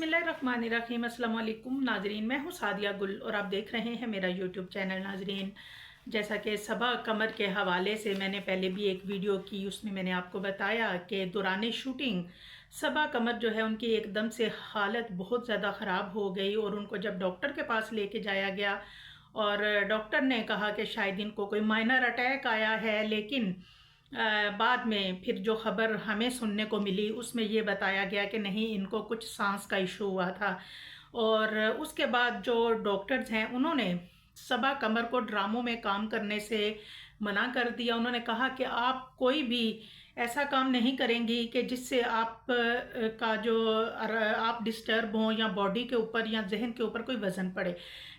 बिस्मिल्लाहिर्रहमानिर्रहीम। अस्सलाम वालेकुम नाजरीन, मैं हूँ सादिया गुल और आप देख रहे हैं मेरा यूट्यूब चैनल। नाजरीन, जैसा कि सबा कमर के हवाले से मैंने पहले भी एक वीडियो की, उसमें मैंने आपको बताया कि दौरान शूटिंग सबा कमर जो है उनकी एकदम से हालत बहुत ज़्यादा ख़राब हो गई और उनको जब डॉक्टर के पास लेके जाया गया और डॉक्टर ने कहा कि शायद इनको कोई माइनर अटैक आया है, लेकिन बाद में फिर जो ख़बर हमें सुनने को मिली उसमें ये बताया गया कि नहीं, इनको कुछ सांस का इशू हुआ था। और उसके बाद जो डॉक्टर्स हैं उन्होंने सबा कमर को ड्रामों में काम करने से मना कर दिया। उन्होंने कहा कि आप कोई भी ऐसा काम नहीं करेंगी कि जिससे आप का जो आप डिस्टर्ब हों या बॉडी के ऊपर या जहन के ऊपर कोई वज़न पड़े,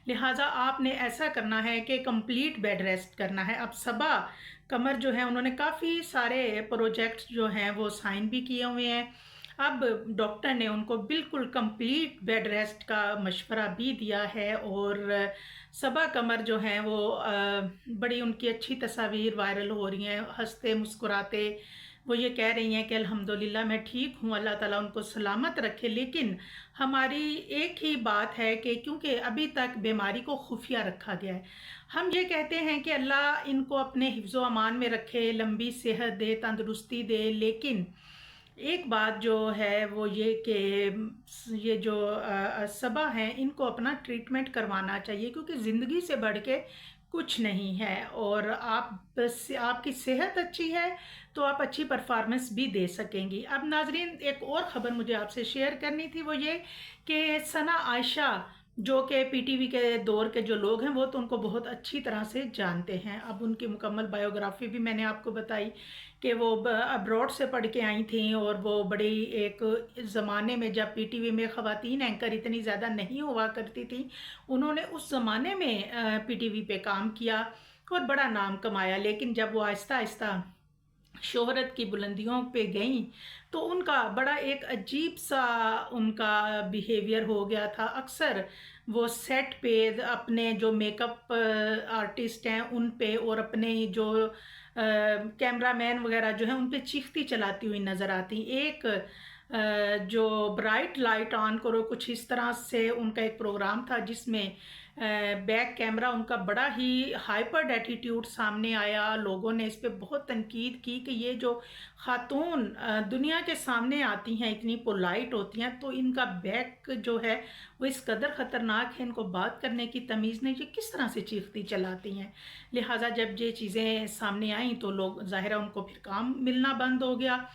लिहाजा आपने ऐसा करना है कि कंप्लीट बेड रेस्ट करना है। अब सबा कमर जो है उन्होंने काफ़ी सारे प्रोजेक्ट्स जो हैं वो साइन भी किए हुए हैं। अब डॉक्टर ने उनको बिल्कुल कंप्लीट बेड रेस्ट का मशवरा भी दिया है और सबा कमर जो हैं वो बड़ी उनकी अच्छी तस्वीर वायरल हो रही हैं, हंसते मुस्कुराते वो ये कह रही हैं कि अल्हम्दुलिल्लाह मैं ठीक हूँ, अल्लाह ताला उनको सलामत रखे। लेकिन हमारी एक ही बात है कि क्योंकि अभी तक बीमारी को खुफिया रखा गया है, हम ये कहते हैं कि अल्लाह इनको अपने हिफ्ज़ो अमान में रखे, लंबी सेहत दे, तंदुरुस्ती दे। लेकिन एक बात जो है वो ये कि ये जो सबा हैं इनको अपना ट्रीटमेंट करवाना चाहिए, क्योंकि ज़िंदगी से बढ़ के कुछ नहीं है। और आपकी सेहत अच्छी है तो आप अच्छी परफॉर्मेंस भी दे सकेंगी। अब नाजरीन, एक और ख़बर मुझे आपसे शेयर करनी थी, वो ये कि सना आयशा जो कि पीटीवी के दौर के जो लोग हैं वो तो उनको बहुत अच्छी तरह से जानते हैं। अब उनकी मुकम्मल बायोग्राफी भी मैंने आपको बताई कि वो अब्रॉड से पढ़ के आई थी और वो बड़ी एक ज़माने में जब पीटीवी में ख़वातीन एंकर इतनी ज़्यादा नहीं हुआ करती थी, उन्होंने उस ज़माने में पीटीवी पे काम किया और बड़ा नाम कमाया। लेकिन जब वो आहिस्ता आहिस्ता शोहरत की बुलंदियों पे गई तो उनका बड़ा एक अजीब सा उनका बिहेवियर हो गया था। अक्सर वो सेट पे अपने जो मेकअप आर्टिस्ट हैं उन पे और अपने जो कैमरामैन वगैरह जो हैं उन पे चीखती चलाती हुई नज़र आती। एक जो ब्राइट लाइट ऑन करो कुछ इस तरह से उनका एक प्रोग्राम था जिसमें बैक कैमरा उनका बड़ा ही हाइपर एटीट्यूड सामने आया। लोगों ने इस पे बहुत तनकीद की कि ये जो खातून दुनिया के सामने आती हैं इतनी पोलाइट होती हैं, तो इनका बैक जो है वो इस कदर ख़तरनाक है, इनको बात करने की तमीज़ नहीं, ये किस तरह से चीखती चलाती हैं। लिहाजा जब ये चीज़ें सामने आईं तो लोग ज़ाहिर उनको फिर काम मिलना बंद हो गया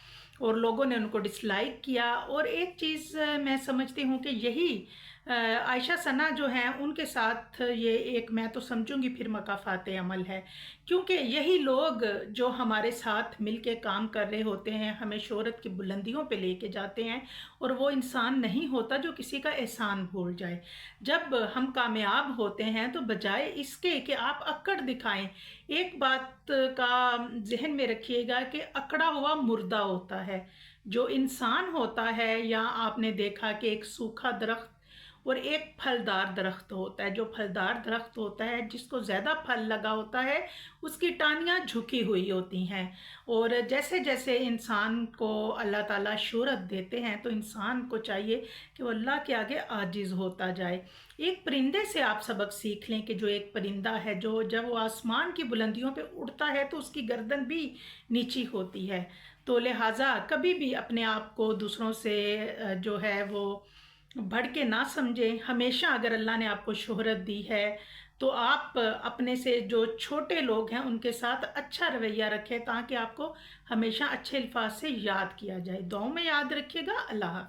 और लोगों ने उनको डिसलाइक किया। और एक चीज़ मैं समझती हूँ कि यही आयशा सना जो हैं उनके साथ ये एक, मैं तो समझूंगी फिर मकाफात अमल है, क्योंकि यही लोग जो हमारे साथ मिलके काम कर रहे होते हैं हमें शोहरत की बुलंदियों पे लेके जाते हैं। और वो इंसान नहीं होता जो किसी का एहसान भूल जाए। जब हम कामयाब होते हैं तो बजाय इसके कि आप अक्कड़ दिखाएं, एक बात का जहन में रखिएगा कि अकड़ा हुआ मुर्दा होता है। जो इंसान होता है, या आपने देखा कि एक सूखा दरख्त और एक फलदार दरख्त होता है। जो फलदार दरख्त होता है जिसको ज़्यादा फल लगा होता है उसकी टाहनियाँ झुकी हुई होती हैं। और जैसे जैसे इंसान को अल्लाह ताला शोहरत देते हैं तो इंसान को चाहिए कि वो अल्लाह के आगे आजिज़ होता जाए। एक परिंदे से आप सबक सीख लें कि जो एक परिंदा है जो जब वो आसमान की बुलंदियों पे उड़ता है तो उसकी गर्दन भी नीची होती है। तो लिहाजा कभी भी अपने आप को दूसरों से जो है वो बढ़ के ना समझें। हमेशा अगर अल्लाह ने आपको शोहरत दी है तो आप अपने से जो छोटे लोग हैं उनके साथ अच्छा रवैया रखें, ताकि आपको हमेशा अच्छे अल्फाज से याद किया जाए। दुआओं में याद रखिएगा। अल्लाह हाफ़िज़।